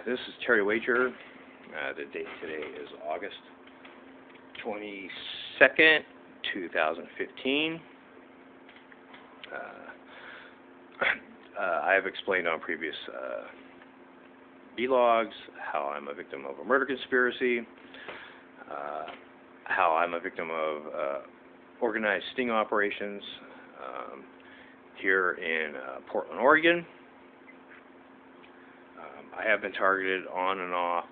This is Terry Wagar. The date today is August 22nd, 2015. I have explained on previous vlogs how I'm a victim of a murder conspiracy, how I'm a victim of organized sting operations here in Portland, Oregon. I have been targeted on and off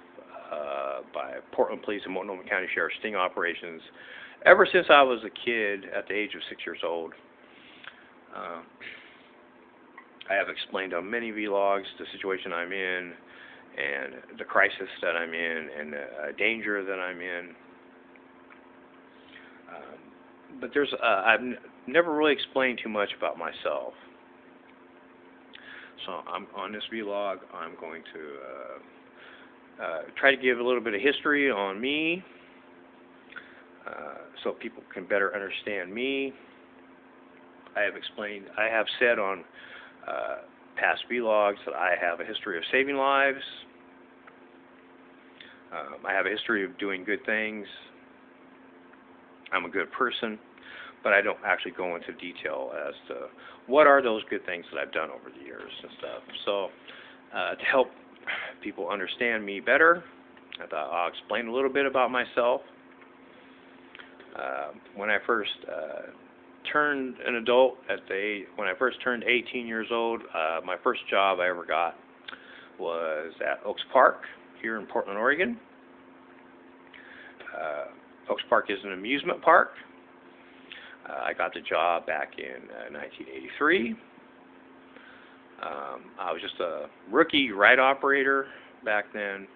by Portland Police and Multnomah County Sheriff's sting operations ever since I was a kid at the age of 6 years old. I have explained on many vlogs the situation I'm in and the crisis that I'm in and the danger that I'm in. But I've never really explained too much about myself. So on this vlog, I'm going to try to give a little bit of history on me so people can better understand me. I have said on past vlogs that I have a history of saving lives. I have a history of doing good things. I'm a good person, but I don't actually go into detail as to what are those good things that I've done over the years and stuff. So to help people understand me better, I thought I'll explain a little bit about myself. When I first turned an adult when I first turned 18 years old, my first job I ever got was at Oaks Park here in Portland, Oregon. Oaks Park is an amusement park. I got the job back in 1983. I was just a rookie ride operator back then.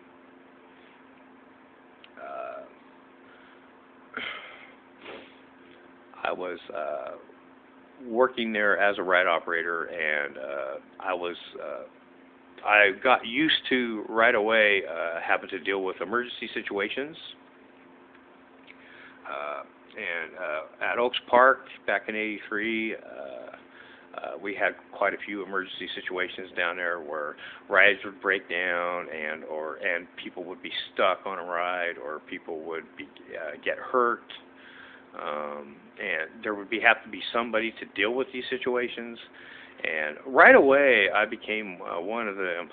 I was working there as a ride operator, and I got used to right away having to deal with emergency situations. At Oaks Park back in '83, we had quite a few emergency situations down there where rides would break down, and people would be stuck on a ride, or people would get hurt, and there would have to be somebody to deal with these situations. And right away, I became one of the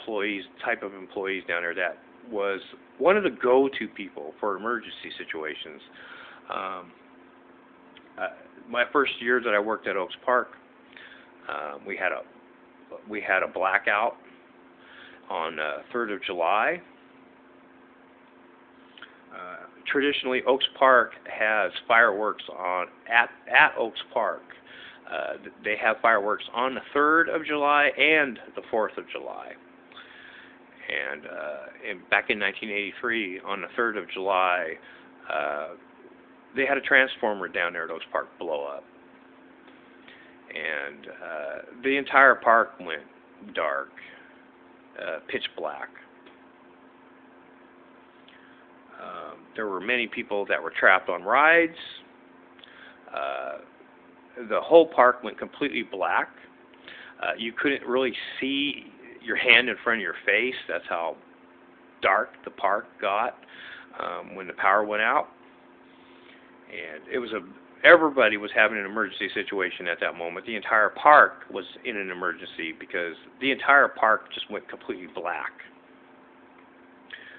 type of employees down there that was one of the go-to people for emergency situations. My first year that I worked at Oaks Park, we had a blackout on 3rd of July. Traditionally, Oaks Park has fireworks at Oaks Park. They have fireworks on the 3rd of July and the 4th of July. And back in 1983, on the 3rd of July, they had a transformer down there at Oaks Park blow up. And the entire park went dark, pitch black. There were many people that were trapped on rides. The whole park went completely black. You couldn't really see your hand in front of your face. That's how dark the park got when the power went out. And it was everybody was having an emergency situation at that moment. The entire park was in an emergency because the entire park just went completely black.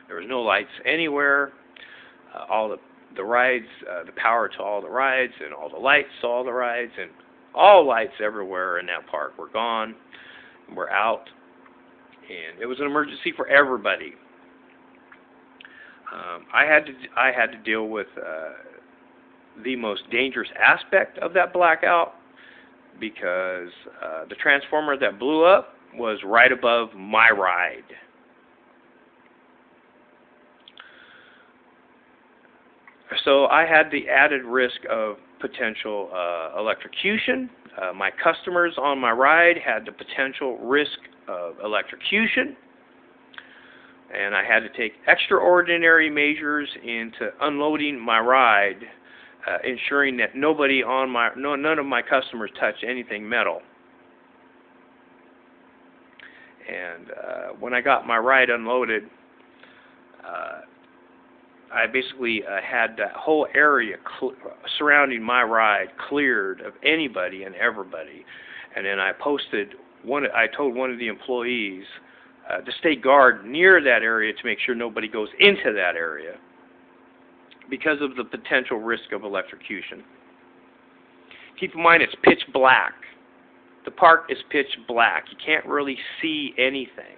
There was no lights anywhere. All the rides, the power to all the rides, and all the lights to all the rides, and all lights everywhere in that park were gone, were out, and it was an emergency for everybody. I had to deal with the most dangerous aspect of that blackout, because the transformer that blew up was right above my ride. So I had the added risk of potential electrocution. My customers on my ride had the potential risk of electrocution, and I had to take extraordinary measures into unloading my ride, ensuring that none of my customers touched anything metal. And when I got my ride unloaded, I basically had that whole area surrounding my ride cleared of anybody and everybody. And then I told one of the employees to stay guard near that area to make sure nobody goes into that area because of the potential risk of electrocution. Keep in mind, it's pitch black. The park is pitch black. You can't really see anything.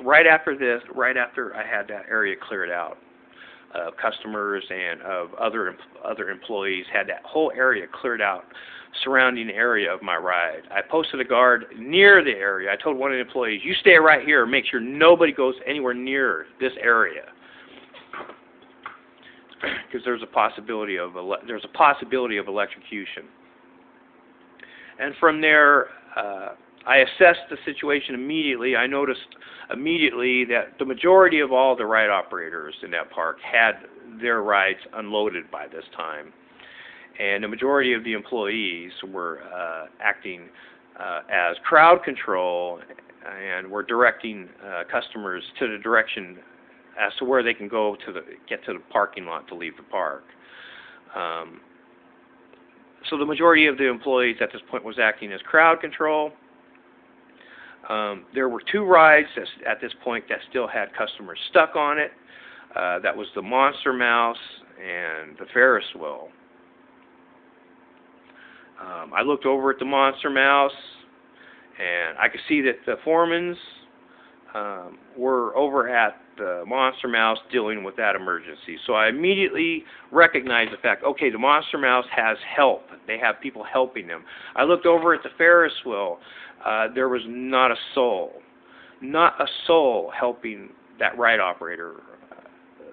Right after I had that area cleared out, customers and of other employees had that whole area cleared out, surrounding the area of my ride. I posted a guard near the area. I told one of the employees, "You stay right here and make sure nobody goes anywhere near this area, because there's a possibility of electrocution." And from there, I assessed the situation immediately. I noticed immediately that the majority of all the ride operators in that park had their rides unloaded by this time. And the majority of the employees were acting as crowd control and were directing customers to the direction as to where they can go to get to the parking lot to leave the park. So the majority of the employees at this point was acting as crowd control. There were two rides at this point that still had customers stuck on it. That was the Monster Mouse and the Ferris wheel. I looked over at the Monster Mouse, and I could see that the foremans were over at the Monster Mouse dealing with that emergency. So I immediately recognized the fact, okay, the Monster Mouse has help. They have people helping them. I looked over at the Ferris wheel. There was not a soul helping that ride operator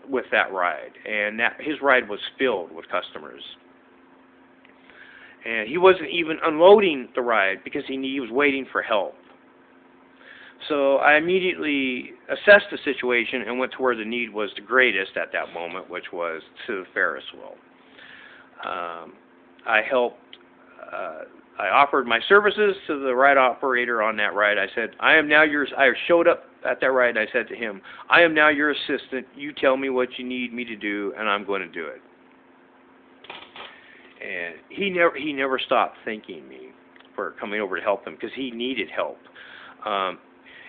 with that ride. And his ride was filled with customers. And he wasn't even unloading the ride because he was waiting for help. So I immediately assessed the situation and went to where the need was the greatest at that moment, which was to the Ferris wheel. I offered my services to the ride operator on that ride. I said, "I am now yours." I showed up at that ride and I said to him, "I am now your assistant. You tell me what you need me to do, and I'm going to do it." And he never stopped thanking me for coming over to help him because he needed help.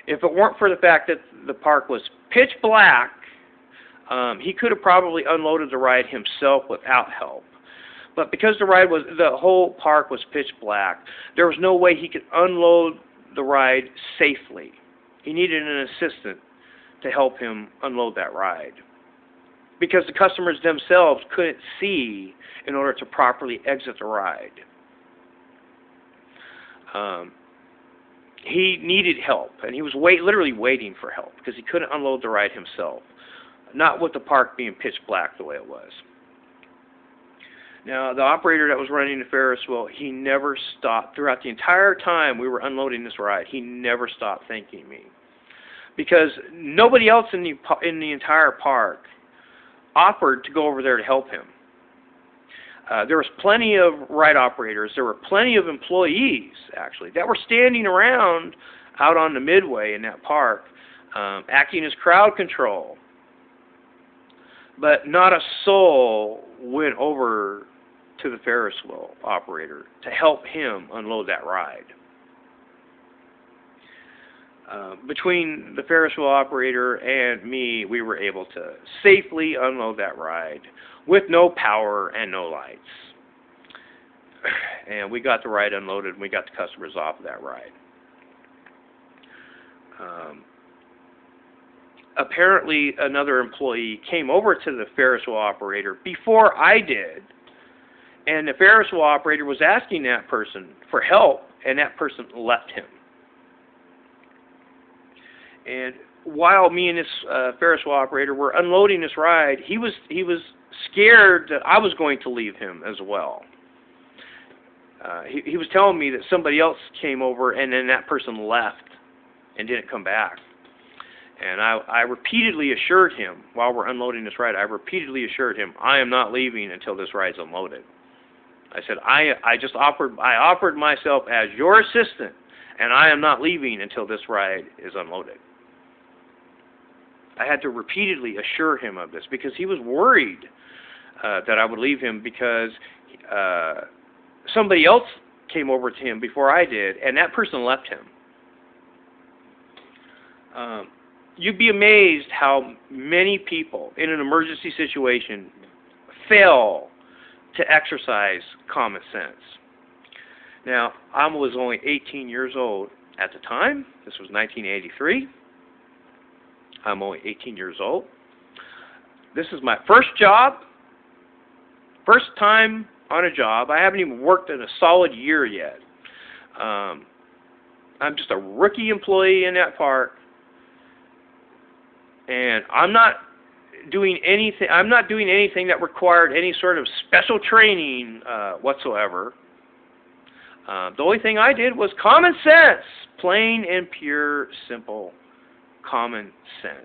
If it weren't for the fact that the park was pitch black, he could have probably unloaded the ride himself without help. But because the whole park was pitch black, there was no way he could unload the ride safely. He needed an assistant to help him unload that ride, because the customers themselves couldn't see in order to properly exit the ride. He needed help, and he was literally waiting for help because he couldn't unload the ride himself, not with the park being pitch black the way it was. Now, the operator that was running the Ferris wheel, he never stopped. Throughout the entire time we were unloading this ride, he never stopped thanking me, because nobody else in the entire park offered to go over there to help him. There was plenty of ride operators. There were plenty of employees, actually, that were standing around out on the midway in that park, acting as crowd control. But not a soul went over to the Ferris wheel operator to help him unload that ride. Between the Ferris wheel operator and me, we were able to safely unload that ride with no power and no lights. And we got the ride unloaded, and we got the customers off of that ride. Apparently, another employee came over to the Ferris wheel operator before I did, and the Ferris wheel operator was asking that person for help, and that person left him. And while me and this Ferris wheel operator were unloading this ride, he was scared that I was going to leave him as well. He was telling me that somebody else came over, and then that person left and didn't come back. And I repeatedly assured him, while we're unloading this ride, I repeatedly assured him, I am not leaving until this ride's unloaded. I said, I offered myself as your assistant, and I am not leaving until this ride is unloaded. I had to repeatedly assure him of this because he was worried that I would leave him because somebody else came over to him before I did, and that person left him. You'd be amazed how many people in an emergency situation fail to exercise common sense. Now, I was only 18 years old at the time. This was 1983. I'm only 18 years old. This is my first job, first time on a job. I haven't even worked in a solid year yet. I'm just a rookie employee in that park, and I'm not doing anything that required any sort of special training whatsoever. The only thing I did was common sense, plain and pure, simple common sense.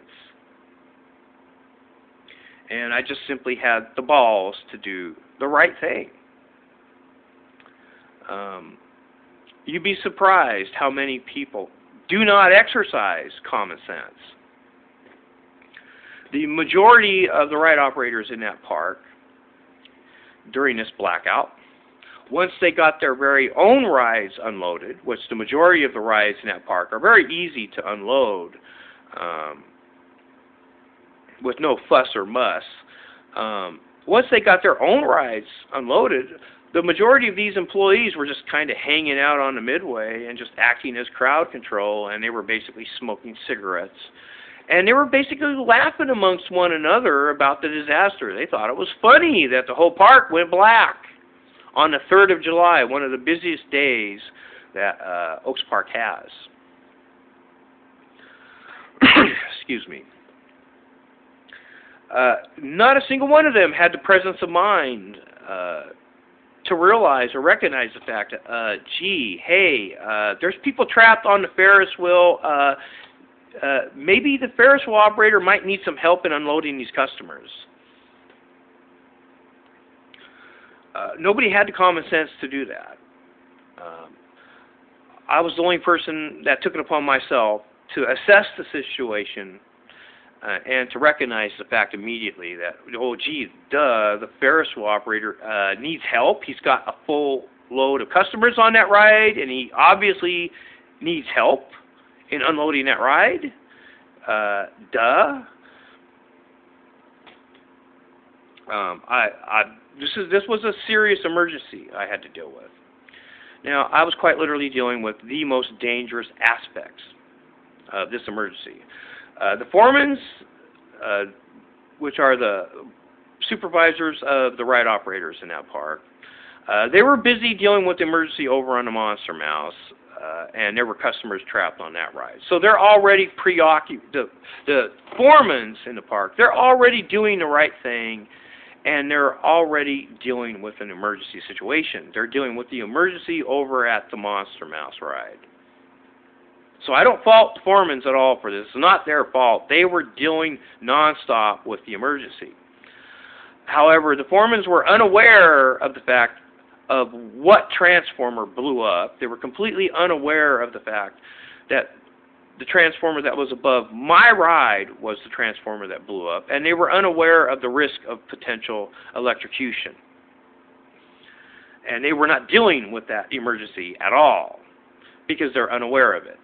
And I just simply had the balls to do the right thing. You'd be surprised how many people do not exercise common sense. The majority of the ride operators in that park during this blackout, once they got their very own rides unloaded, which the majority of the rides in that park are very easy to unload with no fuss or muss. Once they got their own rides unloaded, the majority of these employees were just kind of hanging out on the midway and just acting as crowd control, and they were basically smoking cigarettes. And they were basically laughing amongst one another about the disaster. They thought it was funny that the whole park went black on the 3rd of July, one of the busiest days that Oaks Park has. Excuse me. Not a single one of them had the presence of mind to realize or recognize the fact that, there's people trapped on the Ferris wheel. Maybe the Ferris wheel operator might need some help in unloading these customers. Nobody had the common sense to do that. I was the only person that took it upon myself to assess the situation and to recognize the fact immediately that, the Ferris wheel operator needs help. He's got a full load of customers on that ride, and he obviously needs help in unloading that ride. This was a serious emergency I had to deal with. Now, I was quite literally dealing with the most dangerous aspects of this emergency. The foremans, which are the supervisors of the ride operators in that park, they were busy dealing with the emergency over on the Monster Mouse, and there were customers trapped on that ride. So they're already preoccupied. The foremans in the park, they're already doing the right thing, and they're already dealing with an emergency situation. They're dealing with the emergency over at the Monster Mouse ride. So I don't fault the foremans at all for this. It's not their fault. They were dealing nonstop with the emergency. However, the foremans were unaware of the fact of what transformer blew up. They were completely unaware of the fact that the transformer that was above my ride was the transformer that blew up, and they were unaware of the risk of potential electrocution. And they were not dealing with that emergency at all because they're unaware of it.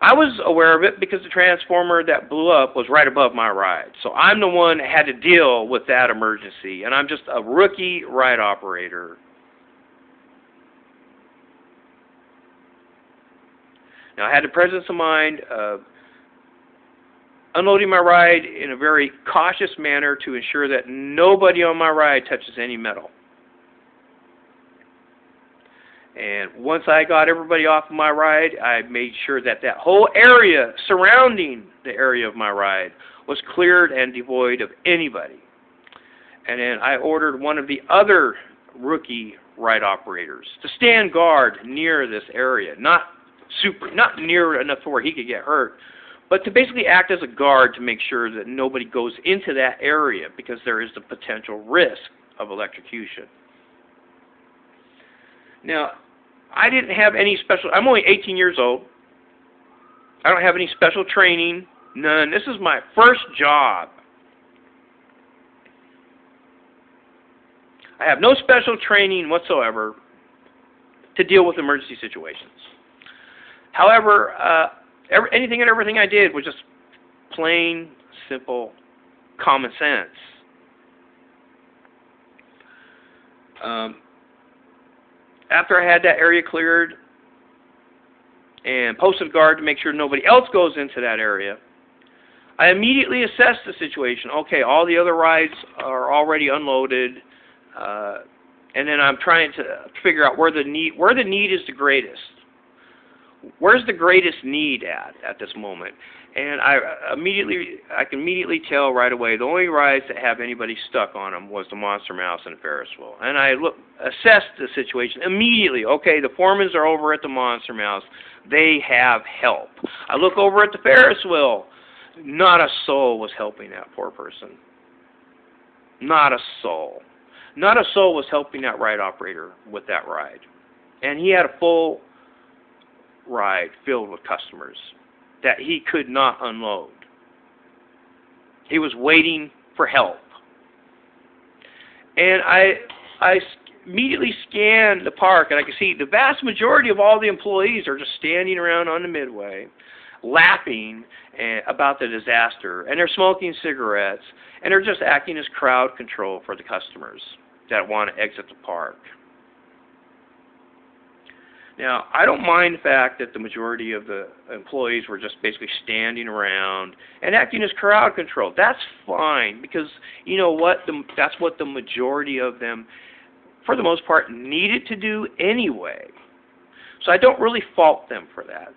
I was aware of it because the transformer that blew up was right above my ride. So I'm the one that had to deal with that emergency, and I'm just a rookie ride operator. Now, I had the presence of mind of unloading my ride in a very cautious manner to ensure that nobody on my ride touches any metal. And once I got everybody off of my ride, I made sure that that whole area surrounding the area of my ride was cleared and devoid of anybody. And then I ordered one of the other rookie ride operators to stand guard near this area, not near enough to where he could get hurt, but to basically act as a guard to make sure that nobody goes into that area because there is the potential risk of electrocution. Now, I didn't have any special, I'm only 18 years old. I don't have any special training, none. This is my first job. I have no special training whatsoever to deal with emergency situations. However, anything and everything I did was just plain, simple, common sense. After I had that area cleared and posted a guard to make sure nobody else goes into that area, I immediately assessed the situation. Okay, all the other rides are already unloaded, and then I'm trying to figure out where the need is the greatest. Where's the greatest need at this moment? And I can immediately tell right away the only rides that have anybody stuck on them was the Monster Mouse and the Ferris wheel. And I assessed the situation immediately. Okay, the foremans are over at the Monster Mouse. They have help. I look over at the Ferris wheel. Not a soul was helping that poor person. Not a soul. Not a soul was helping that ride operator with that ride. And he had a full ride filled with customers that he could not unload. He was waiting for help. And I immediately scanned the park, and I could see the vast majority of all the employees are just standing around on the midway, laughing about the disaster, and they're smoking cigarettes, and they're just acting as crowd control for the customers that want to exit the park. Now, I don't mind the fact that the majority of the employees were just basically standing around and acting as crowd control. That's fine, because you know what? That's what the majority of them, for the most part, needed to do anyway. So I don't really fault them for that.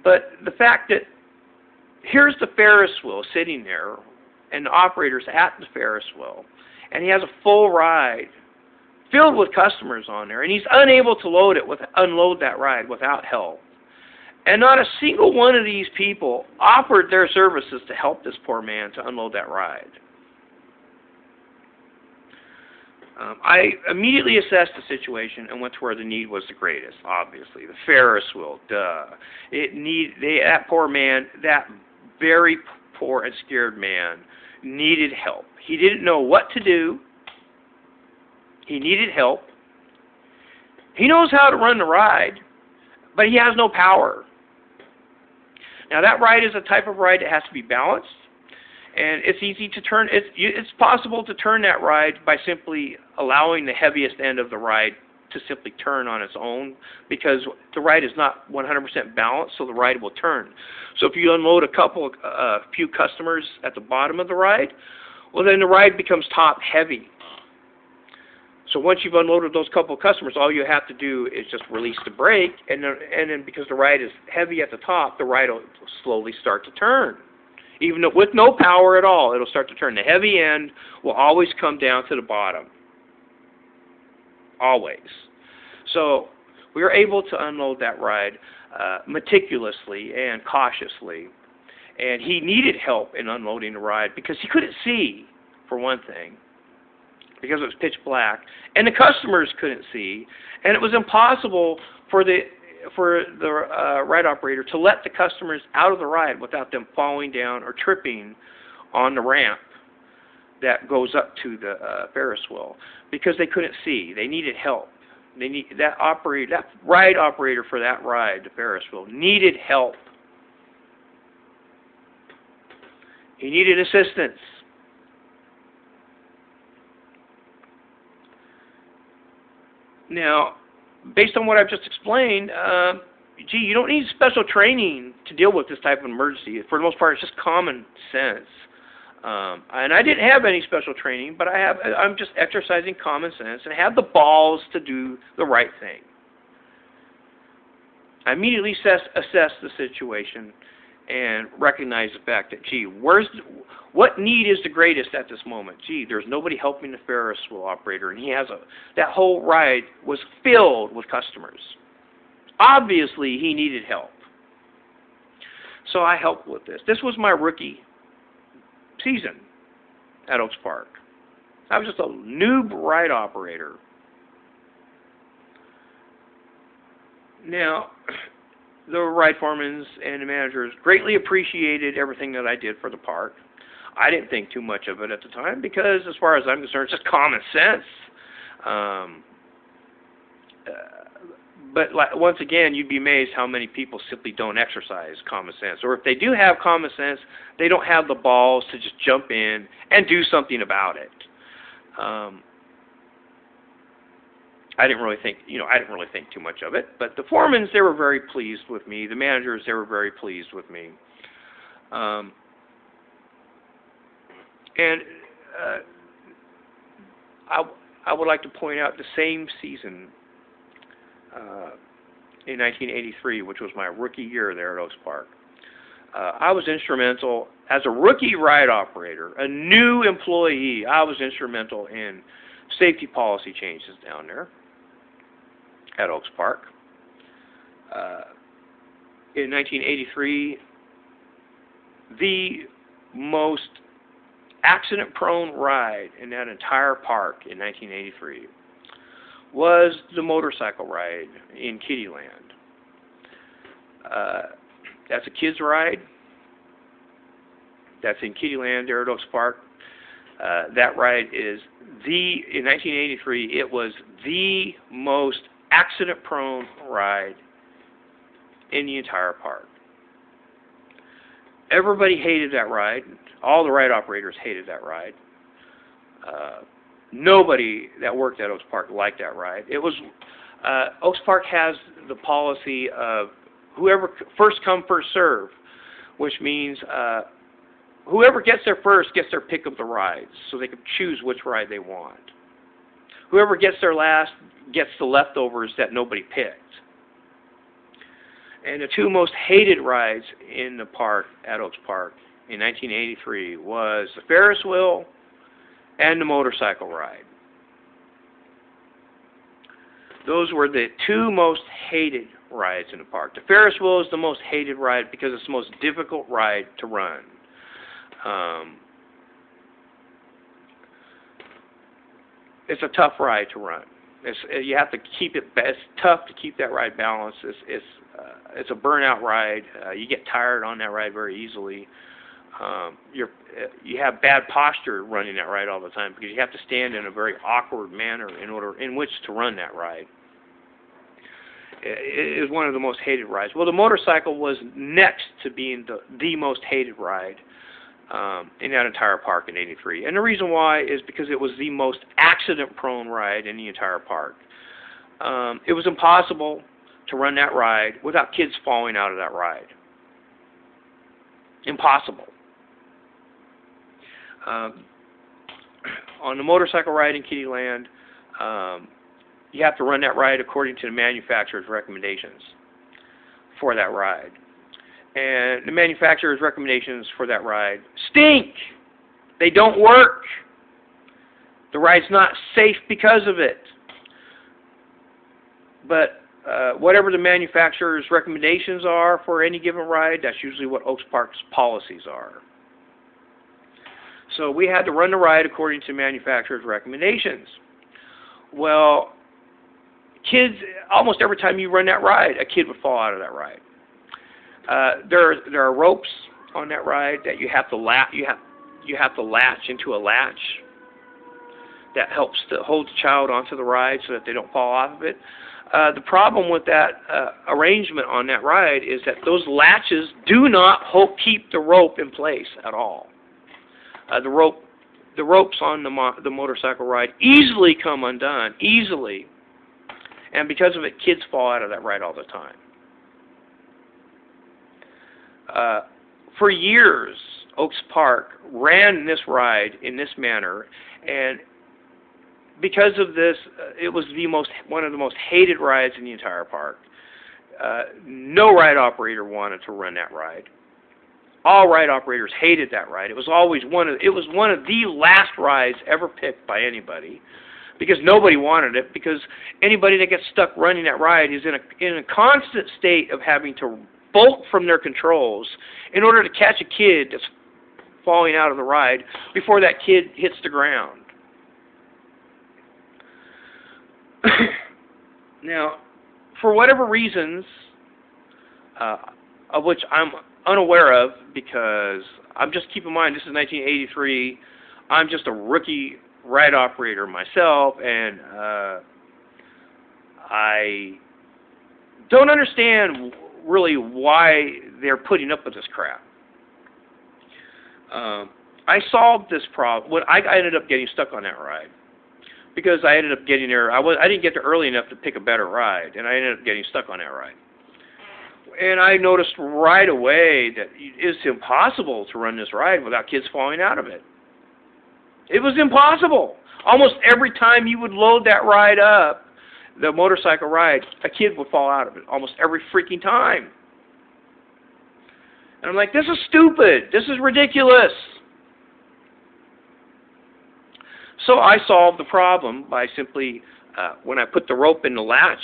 But the fact that here's the Ferris wheel sitting there, and the operator's at the Ferris wheel, and he has a full ride filled with customers on there, and he's unable to unload that ride without help. And not a single one of these people offered their services to help this poor man to unload that ride. I immediately assessed the situation and went to where the need was the greatest, obviously. The Ferris wheel, duh. That poor man, that very poor and scared man, needed help. He didn't know what to do. He needed help. He knows how to run the ride, but he has no power. Now, that ride is a type of ride that has to be balanced, and it's easy to turn. It's possible to turn that ride by simply allowing the heaviest end of the ride to simply turn on its own, because the ride is not 100% balanced, so the ride will turn. So if you unload a few customers at the bottom of the ride, well, then the ride becomes top heavy. So once you've unloaded those couple of customers, all you have to do is just release the brake, and then because the ride is heavy at the top, the ride will slowly start to turn. Even with no power at all, it'll start to turn. The heavy end will always come down to the bottom. Always. So we were able to unload that ride meticulously and cautiously. And he needed help in unloading the ride because he couldn't see, for one thing, because it was pitch black, and the customers couldn't see, and it was impossible for the ride operator to let the customers out of the ride without them falling down or tripping on the ramp that goes up to the Ferris wheel, because they couldn't see. They needed help. That ride operator for that ride, the Ferris wheel, needed help. He needed assistance. Now, based on what I've just explained, you don't need special training to deal with this type of emergency. For the most part, it's just common sense. And I didn't have any special training, but I'm just exercising common sense and have the balls to do the right thing. I immediately assessed the situation and recognized the fact that, what need is the greatest at this moment? There's nobody helping the Ferris wheel operator, and that whole ride was filled with customers. Obviously, he needed help. So I helped with this. This was my rookie season at Oaks Park. I was just a noob ride operator. Now, the ride foremans and the managers greatly appreciated everything that I did for the park. I didn't think too much of it at the time because, as far as I'm concerned, it's just common sense. But once again, you'd be amazed how many people simply don't exercise common sense. Or if they do have common sense, they don't have the balls to just jump in and do something about it. I didn't really think too much of it. But the foremans, they were very pleased with me. The managers, they were very pleased with me. And I would like to point out the same season, in 1983, which was my rookie year there at Oaks Park. I was instrumental, as a rookie ride operator, a new employee, I was instrumental in safety policy changes down there at Oaks Park. In 1983, the most accident-prone ride in that entire park in 1983 was the motorcycle ride in Kittyland. That's a kids ride. That's in Kittyland there at Oaks Park. That ride is in 1983, it was the most accident-prone ride in the entire park. Everybody hated that ride. All the ride operators hated that ride. Nobody that worked at Oaks Park liked that ride. It was Oaks Park has the policy of whoever first come, first serve, which means whoever gets there first gets their pick of the rides, so they can choose which ride they want. Whoever gets there last gets the leftovers that nobody picked. And the two most hated rides in the park at Oaks Park in 1983 was the Ferris wheel and the motorcycle ride. Those were the two most hated rides in the park. The Ferris wheel is the most hated ride because it's the most difficult ride to run. It's a tough ride to run. You have to keep it. It's tough to keep that ride balanced. It's a burnout ride. You get tired on that ride very easily. You have bad posture running that ride all the time because you have to stand in a very awkward manner in which to run that ride. It is one of the most hated rides. Well, the motorcycle was next to being the most hated ride in that entire park in '83. And the reason why is because it was the most accident-prone ride in the entire park. It was impossible to run that ride without kids falling out of that ride. Impossible. On the motorcycle ride in Kittyland, you have to run that ride according to the manufacturer's recommendations for that ride. And the manufacturer's recommendations for that ride stink. They don't work. The ride's not safe because of it. But whatever the manufacturer's recommendations are for any given ride, that's usually what Oaks Park's policies are. So we had to run the ride according to manufacturer's recommendations. Well, kids, almost every time you run that ride, a kid would fall out of that ride. There are ropes on that ride that you have to latch into a latch that helps to hold the child onto the ride so that they don't fall off of it. The problem with that arrangement on that ride is that those latches do not keep the rope in place at all. The ropes on the motorcycle ride easily come undone, easily, and because of it, kids fall out of that ride all the time. For years, Oaks Park ran this ride in this manner, and because of this, it was one of the most hated rides in the entire park. No ride operator wanted to run that ride. All ride operators hated that ride. It was one of the last rides ever picked by anybody, because nobody wanted it. Because anybody that gets stuck running that ride is in a constant state of having to bolt from their controls in order to catch a kid that's falling out of the ride before that kid hits the ground. Now, for whatever reasons, of which I'm unaware of, because I'm just, keep in mind, this is 1983. I'm just a rookie ride operator myself, and I don't understand really why they're putting up with this crap. I solved this problem. When I ended up getting stuck on that ride, because I ended up getting there. I didn't get there early enough to pick a better ride, and I ended up getting stuck on that ride. And I noticed right away that it's impossible to run this ride without kids falling out of it. It was impossible. Almost every time you would load that ride up, the motorcycle ride, a kid would fall out of it. Almost every freaking time. And I'm like, this is stupid. This is ridiculous. So I solved the problem by simply, when I put the rope in the latch,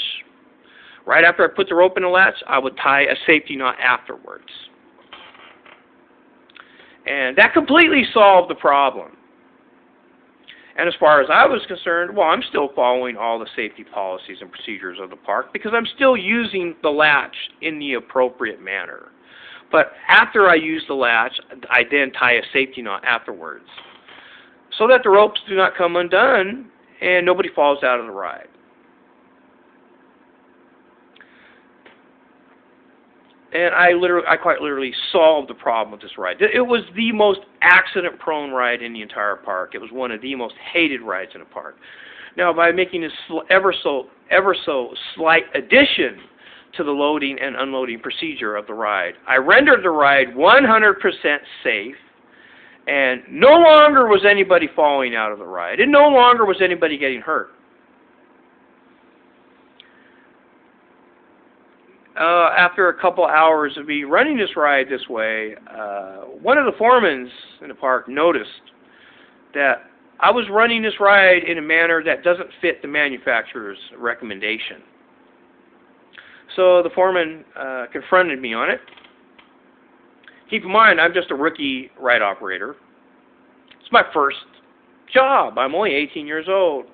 right after I put the rope in the latch, I would tie a safety knot afterwards. And that completely solved the problem. And as far as I was concerned, well, I'm still following all the safety policies and procedures of the park because I'm still using the latch in the appropriate manner. But after I use the latch, I then tie a safety knot afterwards so that the ropes do not come undone and nobody falls out of the ride. And I quite literally solved the problem with this ride. It was the most accident-prone ride in the entire park. It was one of the most hated rides in the park. Now, by making this ever so slight addition to the loading and unloading procedure of the ride, I rendered the ride 100% safe, and no longer was anybody falling out of the ride, and no longer was anybody getting hurt. After a couple hours of me running this ride this way, one of the foremans in the park noticed that I was running this ride in a manner that doesn't fit the manufacturer's recommendation. So the foreman confronted me on it. Keep in mind, I'm just a rookie ride operator. It's my first job. I'm only 18 years old.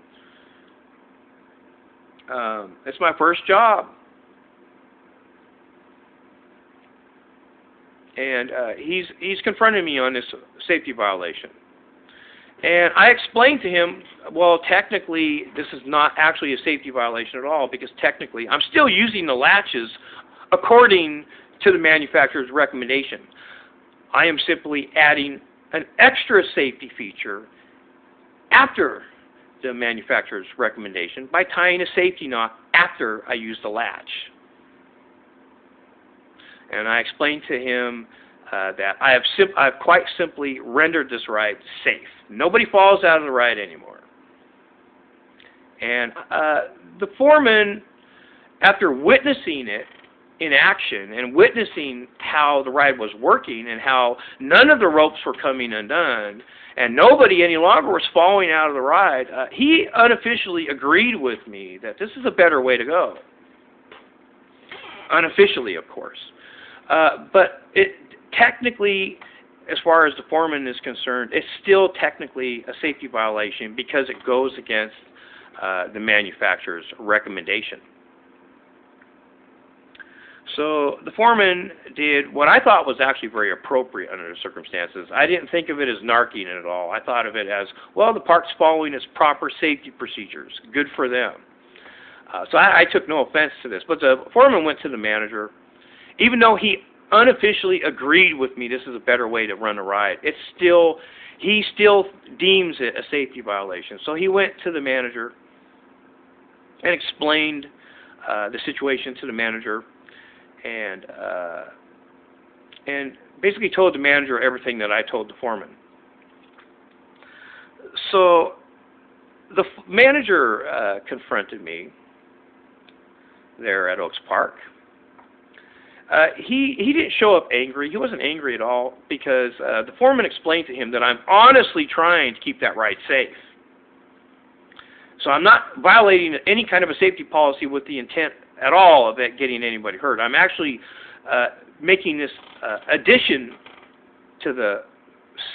It's my first job. And he's confronted me on this safety violation. And I explained to him, well, technically, this is not actually a safety violation at all, because technically, I'm still using the latches according to the manufacturer's recommendation. I am simply adding an extra safety feature after the manufacturer's recommendation by tying a safety knot after I use the latch. And I explained to him that I've quite simply rendered this ride safe. Nobody falls out of the ride anymore. And the foreman, after witnessing it in action and witnessing how the ride was working and how none of the ropes were coming undone and nobody any longer was falling out of the ride, he unofficially agreed with me that this is a better way to go. Unofficially, of course. But it technically, as far as the foreman is concerned, it's still technically a safety violation because it goes against the manufacturer's recommendation. So the foreman did what I thought was actually very appropriate under the circumstances. I didn't think of it as narking at all. I thought of it as, well, the park's following its proper safety procedures. Good for them. So I took no offense to this. But the foreman went to the manager. Even though he unofficially agreed with me this is a better way to run a ride, he still deems it a safety violation. So he went to the manager and explained the situation to the manager and basically told the manager everything that I told the foreman. So the manager confronted me there at Oaks Park. He didn't show up angry. He wasn't angry at all because the foreman explained to him that I'm honestly trying to keep that ride safe. So I'm not violating any kind of a safety policy with the intent at all of it getting anybody hurt. I'm actually making this addition to the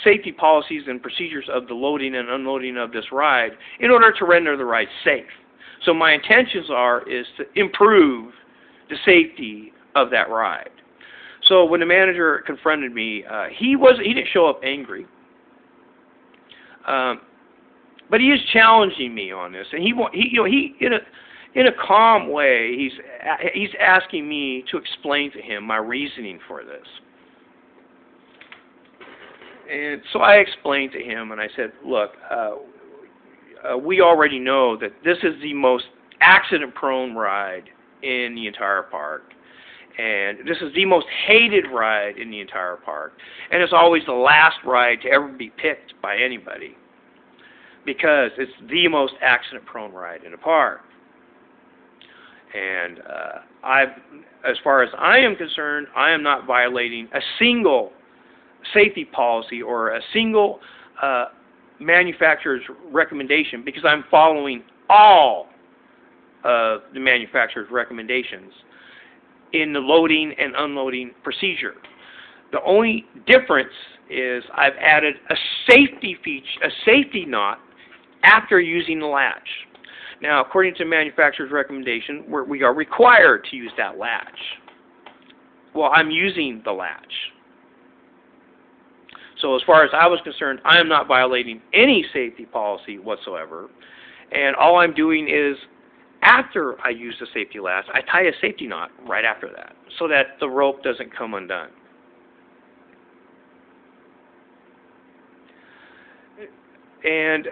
safety policies and procedures of the loading and unloading of this ride in order to render the ride safe. So my intentions is to improve the safety of that ride. So when the manager confronted me, he didn't show up angry, but he is challenging me on this, and he in a calm way, he's asking me to explain to him my reasoning for this. And so I explained to him, and I said, look, we already know that this is the most accident-prone ride in the entire park. And this is the most hated ride in the entire park. And it's always the last ride to ever be picked by anybody, because it's the most accident-prone ride in the park. And as far as I am concerned, I am not violating a single safety policy or a single manufacturer's recommendation, because I'm following all of the manufacturer's recommendations in the loading and unloading procedure. The only difference is I've added a safety knot after using the latch. Now, according to the manufacturer's recommendation, we are required to use that latch. Well, I'm using the latch. So as far as I was concerned, I am not violating any safety policy whatsoever. And all I'm doing is, after I use the safety latch, I tie a safety knot right after that, so that the rope doesn't come undone. And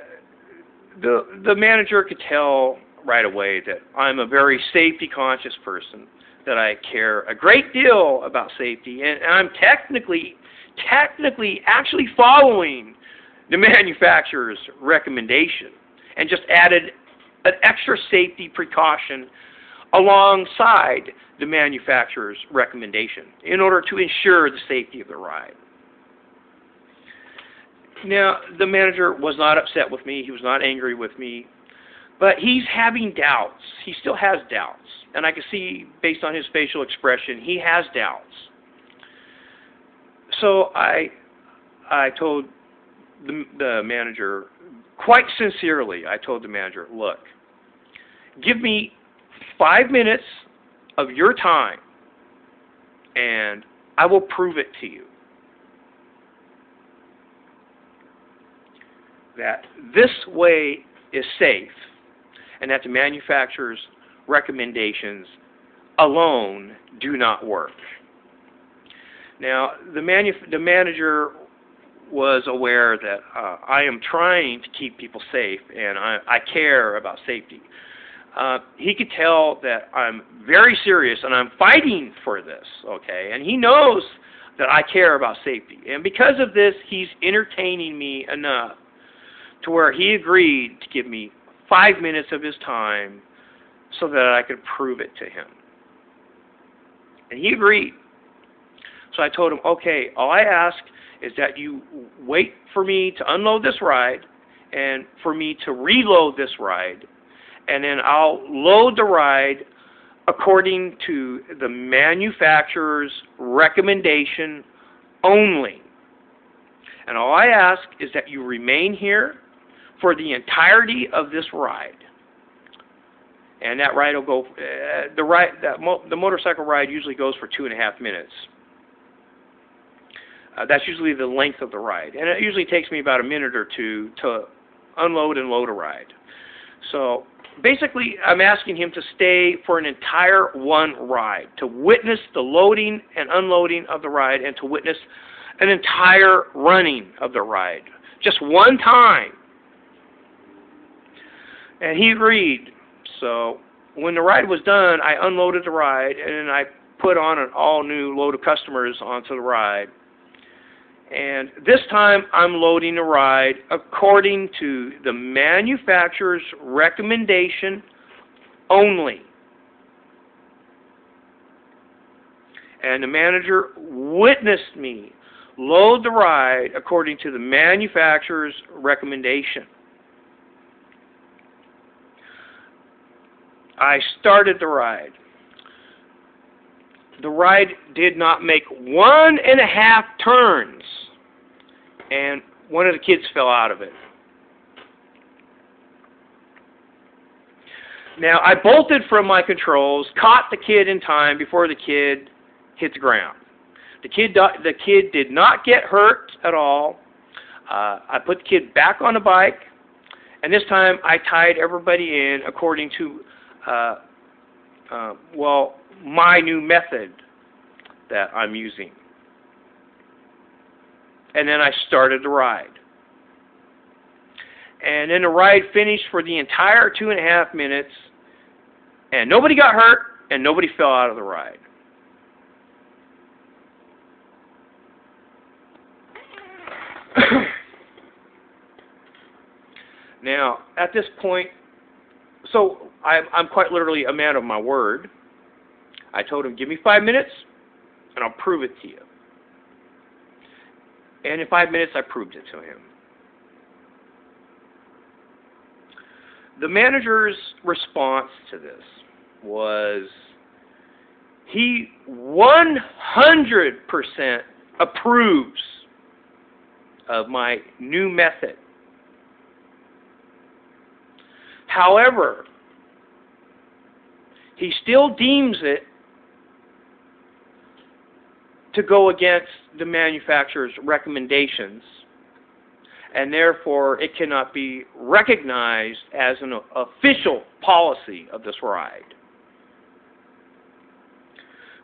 the manager could tell right away that I'm a very safety conscious person, that I care a great deal about safety, and I'm technically actually following the manufacturer's recommendation, and just added an extra safety precaution alongside the manufacturer's recommendation in order to ensure the safety of the ride. Now, the manager was not upset with me. He was not angry with me. But he's having doubts. He still has doubts. And I can see, based on his facial expression, he has doubts. So I told the manager, quite sincerely, I told the manager, look, give me 5 minutes of your time, and I will prove it to you that this way is safe, and that the manufacturer's recommendations alone do not work. Now, the manager was aware that I am trying to keep people safe, and I care about safety. He could tell that I'm very serious, and I'm fighting for this, okay? And he knows that I care about safety. And because of this, he's entertaining me enough to where he agreed to give me 5 minutes of his time so that I could prove it to him. And he agreed. So I told him, okay, all I ask is that you wait for me to unload this ride and for me to reload this ride, and then I'll load the ride according to the manufacturer's recommendation only. And all I ask is that you remain here for the entirety of this ride. And that ride will go, the motorcycle ride usually goes for 2.5 minutes. That's usually the length of the ride. And it usually takes me about a minute or two to unload and load a ride. So basically, I'm asking him to stay for an entire one ride, to witness the loading and unloading of the ride, and to witness an entire running of the ride, just one time. And he agreed. So when the ride was done, I unloaded the ride, and then I put on an all-new load of customers onto the ride. And this time, I'm loading the ride according to the manufacturer's recommendation only. And the manager witnessed me load the ride according to the manufacturer's recommendation. I started the ride. The ride did not make 1.5 turns, and one of the kids fell out of it. Now, I bolted from my controls, caught the kid in time before the kid hit the ground. The kid did not get hurt at all. I put the kid back on the bike, and this time I tied everybody in according to, my new method that I'm using. And then I started the ride. And then the ride finished for the entire 2.5 minutes, and nobody got hurt, and nobody fell out of the ride. Now, at this point, so I'm quite literally a man of my word. I told him, give me 5 minutes, and I'll prove it to you. And in 5 minutes, I proved it to him. The manager's response to this was he 100% approves of my new method. However, he still deems it to go against the manufacturer's recommendations, and therefore it cannot be recognized as an official policy of this ride.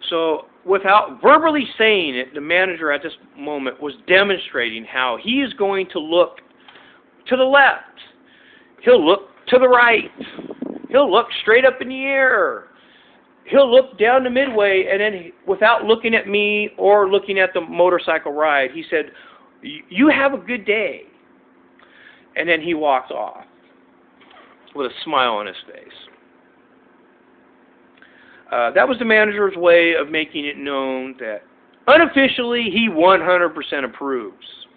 So, without verbally saying it, the manager at this moment was demonstrating how he is going to look to the left. He'll look to the right. He'll look straight up in the air. He'll look down the midway, and then without looking at me or looking at the motorcycle ride, he said, "You have a good day." And then he walked off with a smile on his face. That was the manager's way of making it known that unofficially he 100% approves.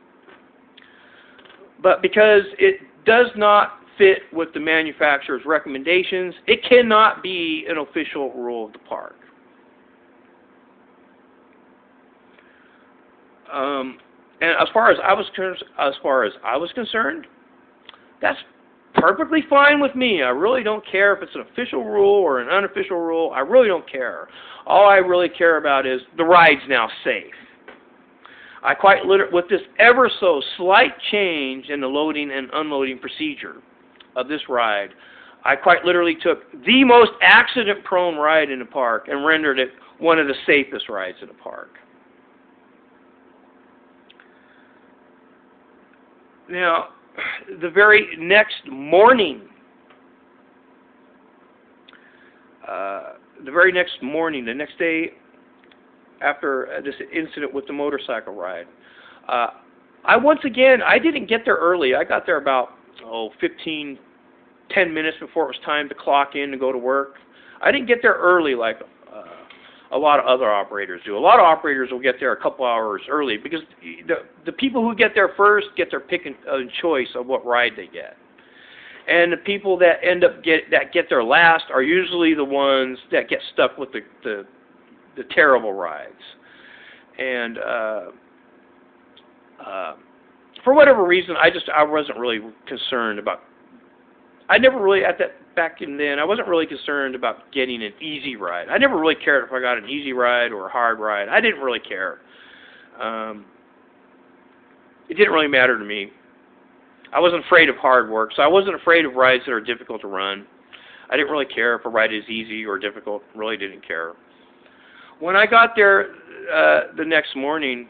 But because it does not fit with the manufacturer's recommendations, it cannot be an official rule of the park. And as far as I was concerned, that's perfectly fine with me. I really don't care if it's an official rule or an unofficial rule. I really don't care. All I really care about is the ride's now safe. I quite literally, with this ever so slight change in the loading and unloading procedure of this ride, I quite literally took the most accident-prone ride in the park and rendered it one of the safest rides in the park. Now, the very next morning, the next day after this incident with the motorcycle ride, I didn't get there early. I got there about 10 minutes before it was time to clock in to go to work. I didn't get there early like a lot of other operators do. A lot of operators will get there a couple hours early because the people who get there first get their pick and choice of what ride they get. And the people that get there last are usually the ones that get stuck with the terrible rides. And for whatever reason, I wasn't really concerned about. I wasn't really concerned about getting an easy ride. I never really cared if I got an easy ride or a hard ride. I didn't really care. It didn't really matter to me. I wasn't afraid of hard work, so I wasn't afraid of rides that are difficult to run. I didn't really care if a ride is easy or difficult. Really didn't care. When I got there the next morning,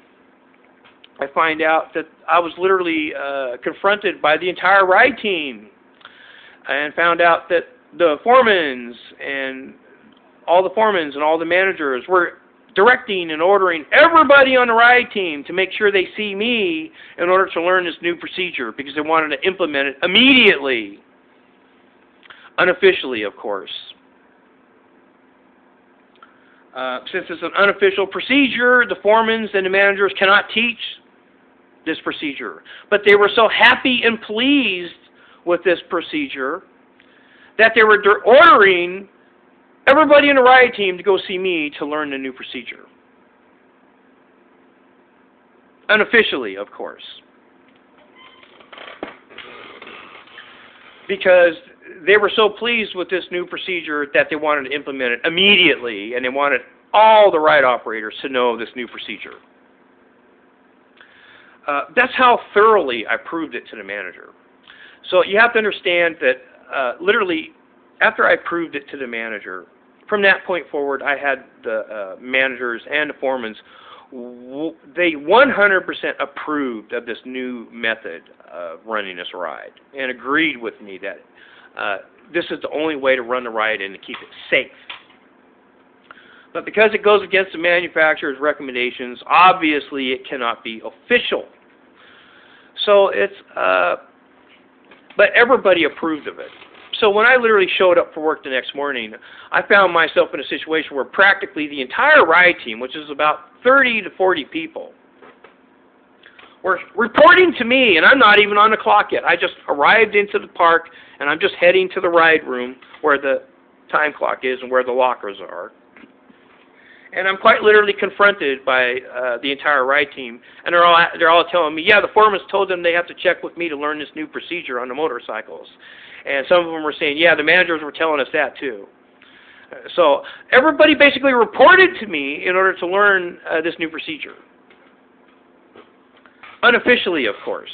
I find out that I was literally confronted by the entire ride team, and found out that the foremans and all the managers were directing and ordering everybody on the ride team to make sure they see me in order to learn this new procedure because they wanted to implement it immediately. Unofficially, of course. Since it's an unofficial procedure, the foremans and the managers cannot teach this procedure. But they were so happy and pleased with this procedure that they were ordering everybody in the ride team to go see me to learn the new procedure. Unofficially, of course. Because they were so pleased with this new procedure that they wanted to implement it immediately, and they wanted all the ride operators to know this new procedure. That's how thoroughly I proved it to the manager. So you have to understand that literally after I proved it to the manager, from that point forward, I had the managers and the foremans, they 100% approved of this new method of running this ride and agreed with me that this is the only way to run the ride and to keep it safe. But because it goes against the manufacturer's recommendations, obviously it cannot be official. So it's, but everybody approved of it. So when I literally showed up for work the next morning, I found myself in a situation where practically the entire ride team, which is about 30 to 40 people, were reporting to me, and I'm not even on the clock yet. I just arrived into the park, and I'm just heading to the ride room where the time clock is and where the lockers are. And I'm quite literally confronted by the entire ride team, and they're all telling me, yeah, the foreman's told them they have to check with me to learn this new procedure on the motorcycles. And some of them were saying, yeah, the managers were telling us that too. So everybody basically reported to me in order to learn this new procedure. Unofficially, of course.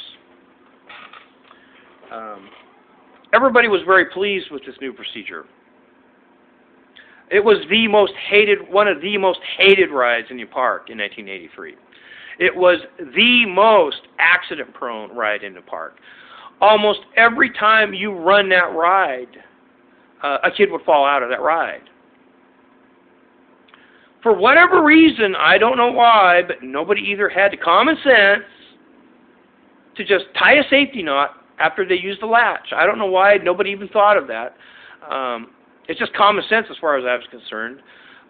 Everybody was very pleased with this new procedure. It was the most hated, one of the most hated rides in the park in 1983. It was the most accident-prone ride in the park. Almost every time you run that ride, a kid would fall out of that ride. For whatever reason, I don't know why, but nobody either had the common sense to just tie a safety knot after they used the latch. I don't know why nobody even thought of that. It's just common sense as far as I was concerned.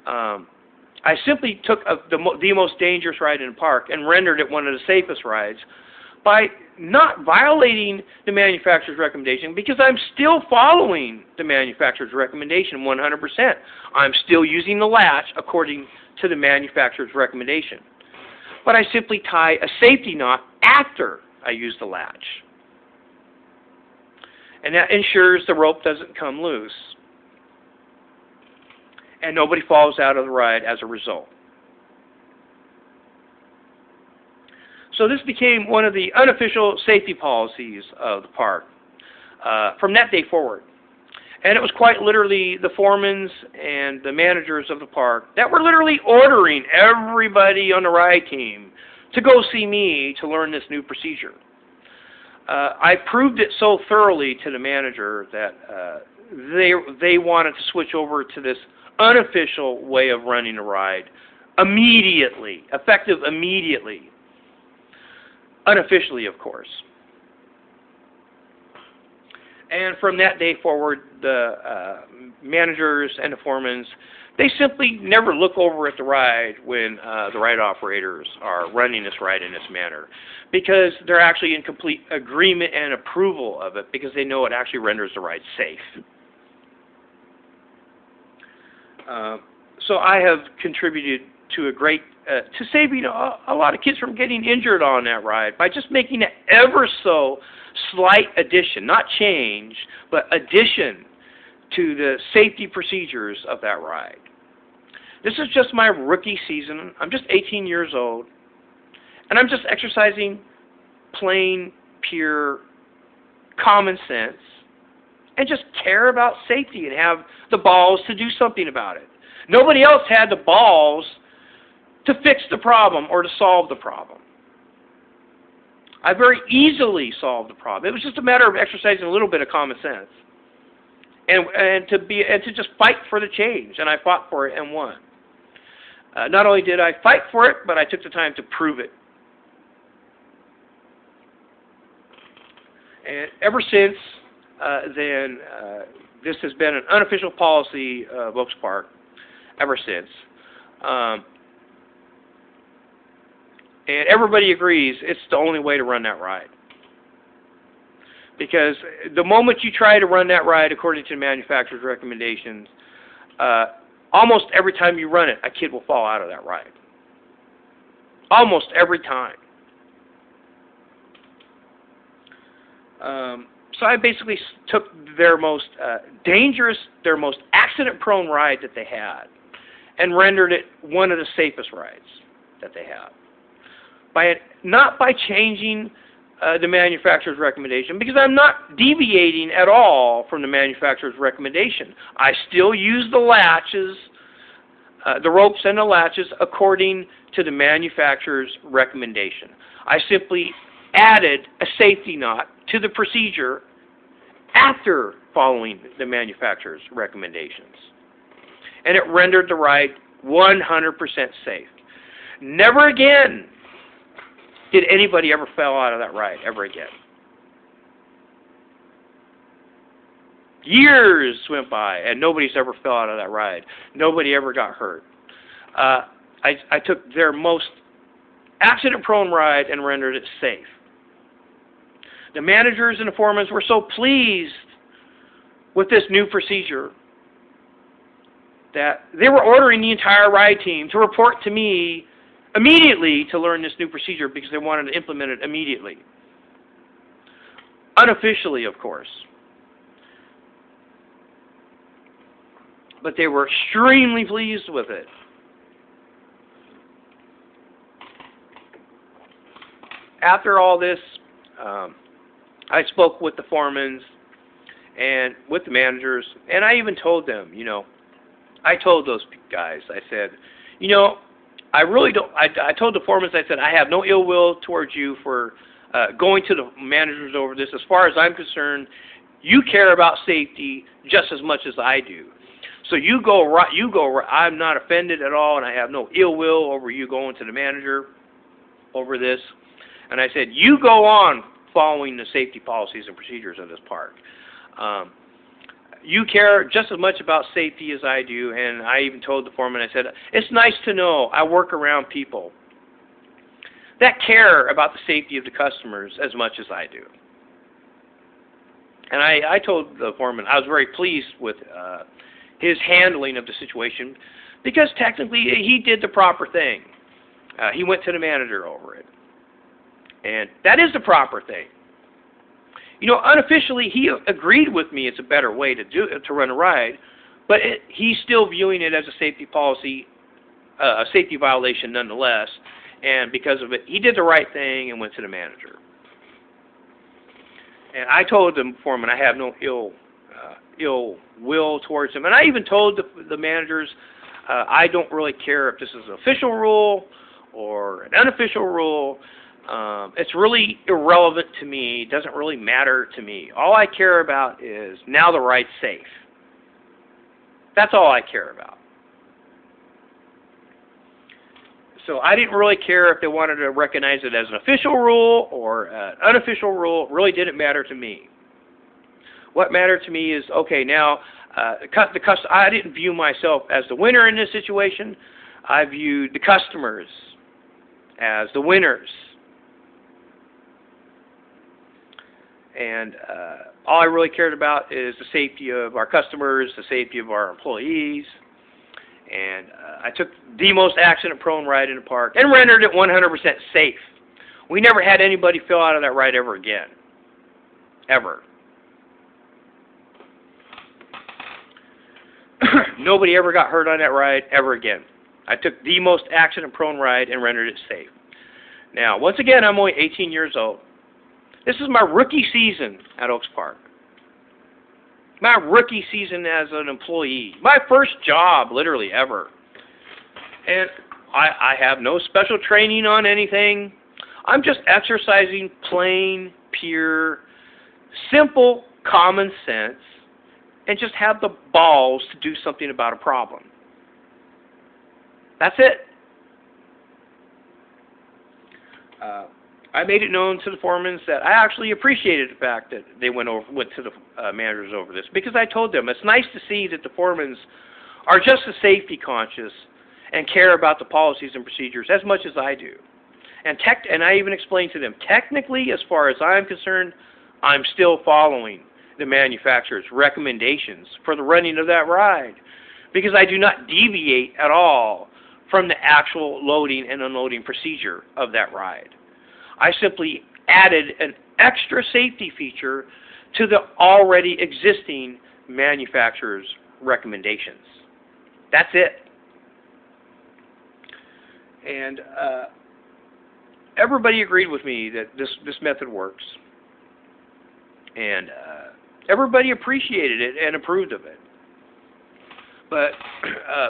I simply took the most dangerous ride in the park and rendered it one of the safest rides by not violating the manufacturer's recommendation, because I'm still following the manufacturer's recommendation 100%. I'm still using the latch according to the manufacturer's recommendation. But I simply tie a safety knot after I use the latch. And that ensures the rope doesn't come loose. And nobody falls out of the ride as a result. So this became one of the unofficial safety policies of the park from that day forward. And it was quite literally the foremans and the managers of the park that were literally ordering everybody on the ride team to go see me to learn this new procedure. I proved it so thoroughly to the manager that they wanted to switch over to this unofficial way of running a ride immediately, effective immediately. Unofficially, of course. And from that day forward, the managers and the foremans, they simply never look over at the ride when the ride operators are running this ride in this manner, because they're actually in complete agreement and approval of it, because they know it actually renders the ride safe. So I have contributed to to saving a lot of kids from getting injured on that ride by just making an ever so slight addition, not change, but addition to the safety procedures of that ride. This is just my rookie season. I'm just 18 years old, and I'm just exercising plain, pure common sense and just care about safety and have the balls to do something about it. Nobody else had the balls to fix the problem or to solve the problem. I very easily solved the problem. It was just a matter of exercising a little bit of common sense, and to just fight for the change. And I fought for it and won. Not only did I fight for it, but I took the time to prove it. And ever since then, this has been an unofficial policy of Oaks Park. Ever since. And everybody agrees it's the only way to run that ride. Because the moment you try to run that ride according to the manufacturer's recommendations, almost every time you run it, a kid will fall out of that ride. Almost every time. So I basically took their most dangerous, their most accident-prone ride that they had, and rendered it one of the safest rides that they have. Not by changing the manufacturer's recommendation, because I'm not deviating at all from the manufacturer's recommendation. I still use the latches, the ropes and the latches according to the manufacturer's recommendation. I simply added a safety knot to the procedure after following the manufacturer's recommendations. And it rendered the ride 100% safe. Never again did anybody ever fall out of that ride, ever again. Years went by, and nobody's ever fell out of that ride. Nobody ever got hurt. I took their most accident-prone ride and rendered it safe. The managers and the foremen were so pleased with this new procedure that they were ordering the entire ride team to report to me immediately to learn this new procedure because they wanted to implement it immediately. Unofficially, of course. But they were extremely pleased with it. After all this, I spoke with the foremen and with the managers, and I even told them, I told those guys, I said, I really don't, I told the foremen, I said, I have no ill will towards you for going to the managers over this. As far as I'm concerned, you care about safety just as much as I do. So you go right, I'm not offended at all, and I have no ill will over you going to the manager over this. And I said, you go on following the safety policies and procedures of this park. You care just as much about safety as I do, and I even told the foreman, I said, it's nice to know I work around people that care about the safety of the customers as much as I do. And I told the foreman I was very pleased with his handling of the situation, because technically he did the proper thing. He went to the manager over it. And that is the proper thing. Unofficially, he agreed with me it's a better way to run a ride, but he's still viewing it as a safety policy, a safety violation nonetheless, and because of it, he did the right thing and went to the manager. And I told the foreman I have no ill will towards him, and I even told the managers I don't really care if this is an official rule or an unofficial rule. It's really irrelevant to me. It doesn't really matter to me. All I care about is now the ride's safe. That's all I care about. So I didn't really care if they wanted to recognize it as an official rule or an unofficial rule. It really didn't matter to me. What mattered to me is, okay, now I didn't view myself as the winner in this situation. I viewed the customers as the winners. And all I really cared about is the safety of our customers, the safety of our employees. And I took the most accident-prone ride in the park and rendered it 100% safe. We never had anybody fall out of that ride ever again. Ever. Nobody ever got hurt on that ride ever again. I took the most accident-prone ride and rendered it safe. Now, once again, I'm only 18 years old. This is my rookie season at Oaks Park. My rookie season as an employee. My first job, literally, ever. And I have no special training on anything. I'm just exercising plain, pure, simple common sense, and just have the balls to do something about a problem. That's it. I made it known to the foremen that I actually appreciated the fact that they went to the managers over this, because I told them it's nice to see that the foremen are just as safety conscious and care about the policies and procedures as much as I do. And I even explained to them, technically, as far as I'm concerned, I'm still following the manufacturer's recommendations for the running of that ride, because I do not deviate at all from the actual loading and unloading procedure of that ride. I simply added an extra safety feature to the already existing manufacturer's recommendations. That's it. And everybody agreed with me that this method works. And everybody appreciated it and approved of it. But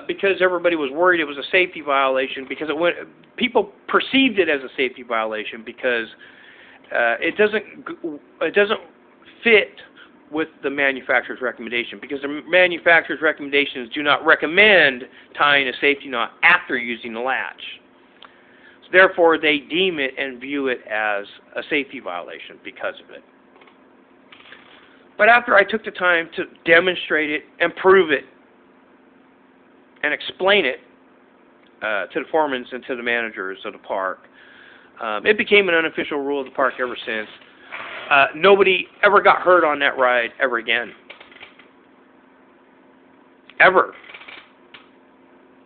because everybody was worried it was a safety violation, because people perceived it as a safety violation because it doesn't fit with the manufacturer's recommendation, because the manufacturer's recommendations do not recommend tying a safety knot after using the latch. So therefore, they deem it and view it as a safety violation because of it. But after I took the time to demonstrate it and prove it and explain it to the foremen and to the managers of the park, it became an unofficial rule of the park ever since. Nobody ever got hurt on that ride ever again. Ever.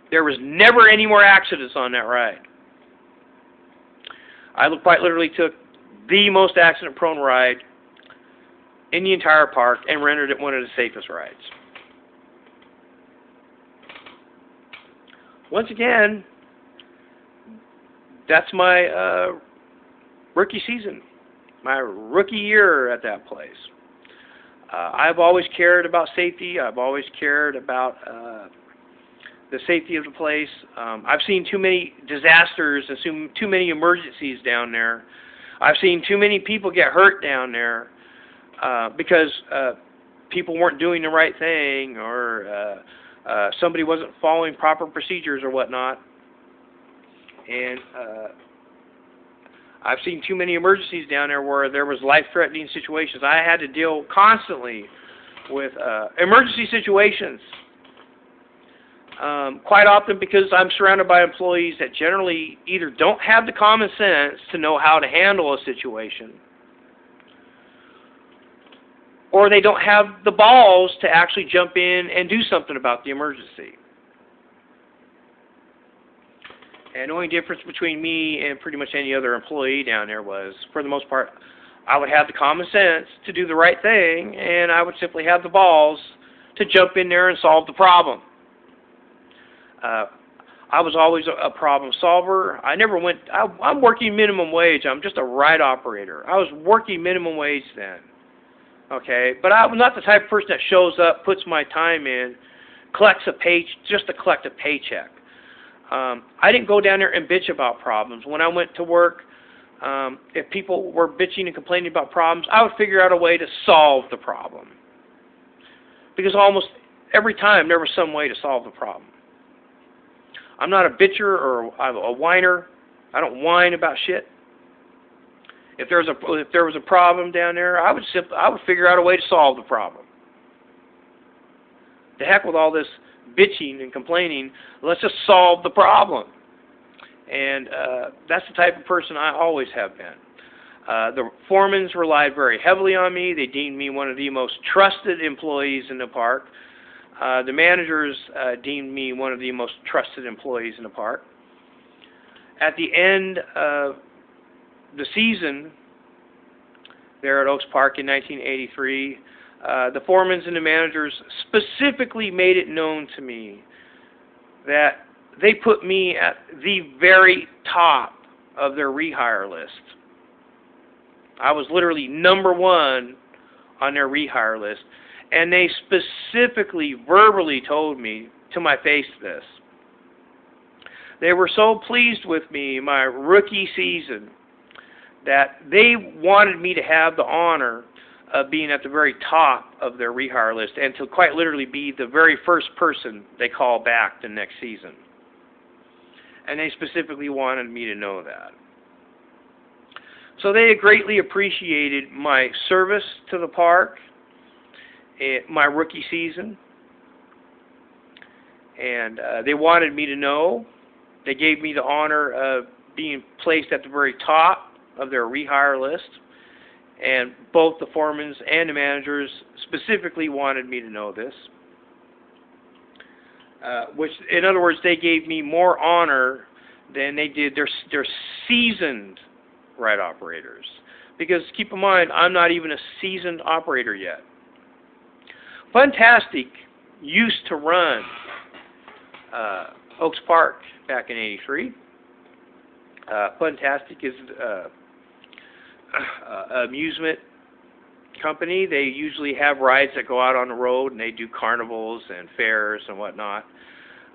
There was never any more accidents on that ride. I quite literally took the most accident-prone ride in the entire park and rendered it one of the safest rides. Once again, that's my rookie season, my rookie year at that place. I've always cared about safety. I've always cared about the safety of the place. I've seen too many disasters and too many emergencies down there. I've seen too many people get hurt down there because people weren't doing the right thing, or somebody wasn't following proper procedures or whatnot. And I've seen too many emergencies down there where there was life-threatening situations. I had to deal constantly with emergency situations. Quite often because I'm surrounded by employees that generally either don't have the common sense to know how to handle a situation, or they don't have the balls to actually jump in and do something about the emergency. And the only difference between me and pretty much any other employee down there was, for the most part, I would have the common sense to do the right thing, and I would simply have the balls to jump in there and solve the problem. I was always a problem solver. I'm working minimum wage. I'm just a ride operator. I was working minimum wage then. Okay, but I'm not the type of person that shows up, puts my time in, collects a just to collect a paycheck. I didn't go down there and bitch about problems. When I went to work, if people were bitching and complaining about problems, I would figure out a way to solve the problem. Because almost every time there was some way to solve the problem. I'm not a bitcher or a whiner. I don't whine about shit. If there was a problem down there, I would figure out a way to solve the problem. The heck with all this bitching and complaining. Let's just solve the problem. And that's the type of person I always have been. The foremans relied very heavily on me. They deemed me one of the most trusted employees in the park. The managers deemed me one of the most trusted employees in the park. At the end of the season there at Oaks Park in 1983, the foremans and the managers specifically made it known to me that they put me at the very top of their rehire list. I was literally number one on their rehire list. And they specifically, verbally told me to my face this. They were so pleased with me, my rookie season, that they wanted me to have the honor of being at the very top of their rehire list and to quite literally be the very first person they call back the next season. And they specifically wanted me to know that. So they greatly appreciated my service to the park, my rookie season, and they wanted me to know. They gave me the honor of being placed at the very top of their rehire list, and both the foremans and the managers specifically wanted me to know this, which, in other words, they gave me more honor than they did their seasoned ride operators. because keep in mind, I'm not even a seasoned operator yet. Fantastic used to run Oaks Park back in '83. Fantastic is amusement company. They usually have rides that go out on the road, and they do carnivals and fairs and whatnot.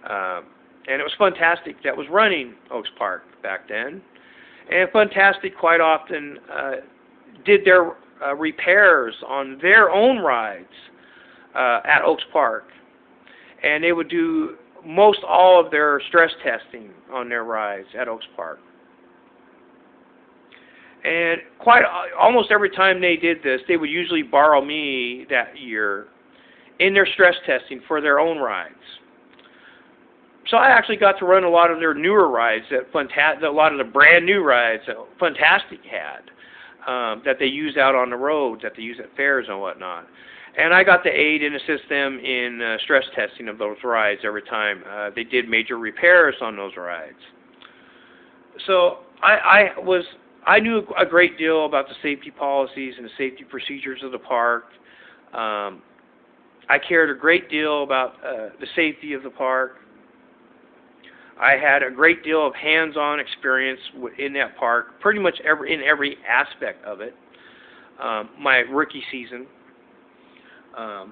And it was Fantastic that was running Oaks Park back then. And Fantastic quite often did their repairs on their own rides at Oaks Park. And they would do most all of their stress testing on their rides at Oaks Park. And almost every time they did this, they would usually borrow me that year in their stress testing for their own rides. So I actually got to run a lot of their newer rides, a lot of the brand new rides that Fantastic had, that they use out on the road, that they use at fairs and whatnot. And I got to aid and assist them in stress testing of those rides every time they did major repairs on those rides. So I knew a great deal about the safety policies and the safety procedures of the park. I cared a great deal about the safety of the park. I had a great deal of hands-on experience in that park, pretty much in every aspect of it. My rookie season, I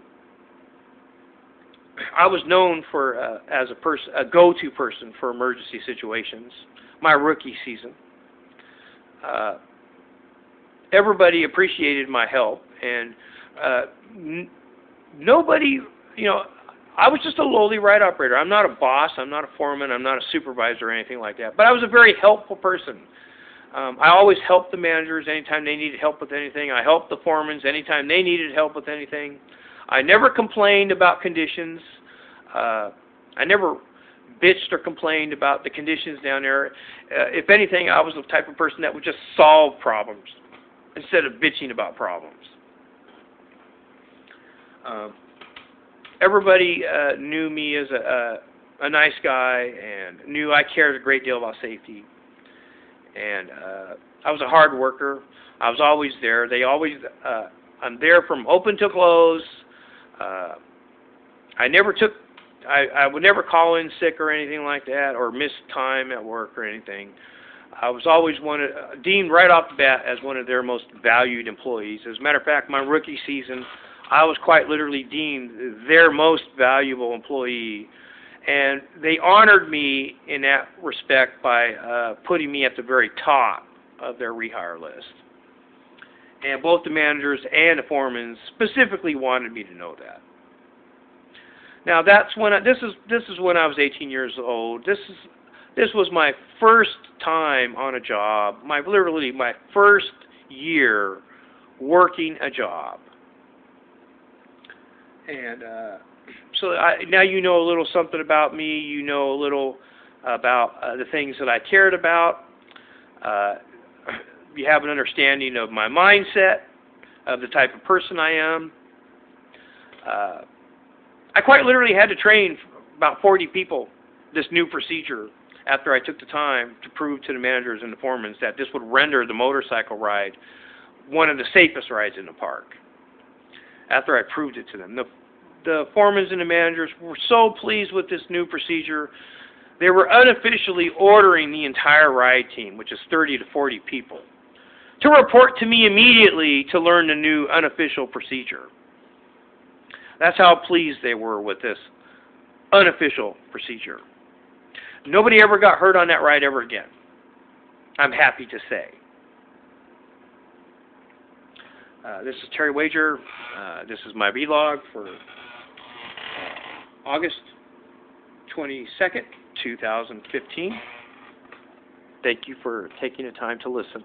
was known for as a go-to person for emergency situations. My rookie season. Everybody appreciated my help, and nobody, I was just a lowly ride operator. I'm not a boss, I'm not a foreman, I'm not a supervisor or anything like that, but I was a very helpful person. I always helped the managers anytime they needed help with anything. I helped the foremen anytime they needed help with anything. I never complained about conditions. I never bitched or complained about the conditions down there. If anything, I was the type of person that would just solve problems instead of bitching about problems. Everybody knew me as a nice guy and knew I cared a great deal about safety. And I was a hard worker. I was always there. I'm there from open to close. I would never call in sick or anything like that, or miss time at work or anything. I was always deemed right off the bat as one of their most valued employees. As a matter of fact, my rookie season, I was quite literally deemed their most valuable employee. And they honored me in that respect by putting me at the very top of their rehire list. And both the managers and the foremen specifically wanted me to know that. Now that's when this is when I was 18 years old. This was my first time on a job. Literally my first year working a job. And so now you know a little something about me. You know a little about the things that I cared about. You have an understanding of my mindset, of the type of person I am. I quite literally had to train about 40 people this new procedure after I took the time to prove to the managers and the foremen that this would render the motorcycle ride one of the safest rides in the park. After I proved it to them. The foremen and the managers were so pleased with this new procedure, they were unofficially ordering the entire ride team, which is 30 to 40 people, to report to me immediately to learn the new unofficial procedure. That's how pleased they were with this unofficial procedure. Nobody ever got hurt on that ride ever again, I'm happy to say. This is Terry Wagar. This is my vlog for August 22nd, 2015. Thank you for taking the time to listen.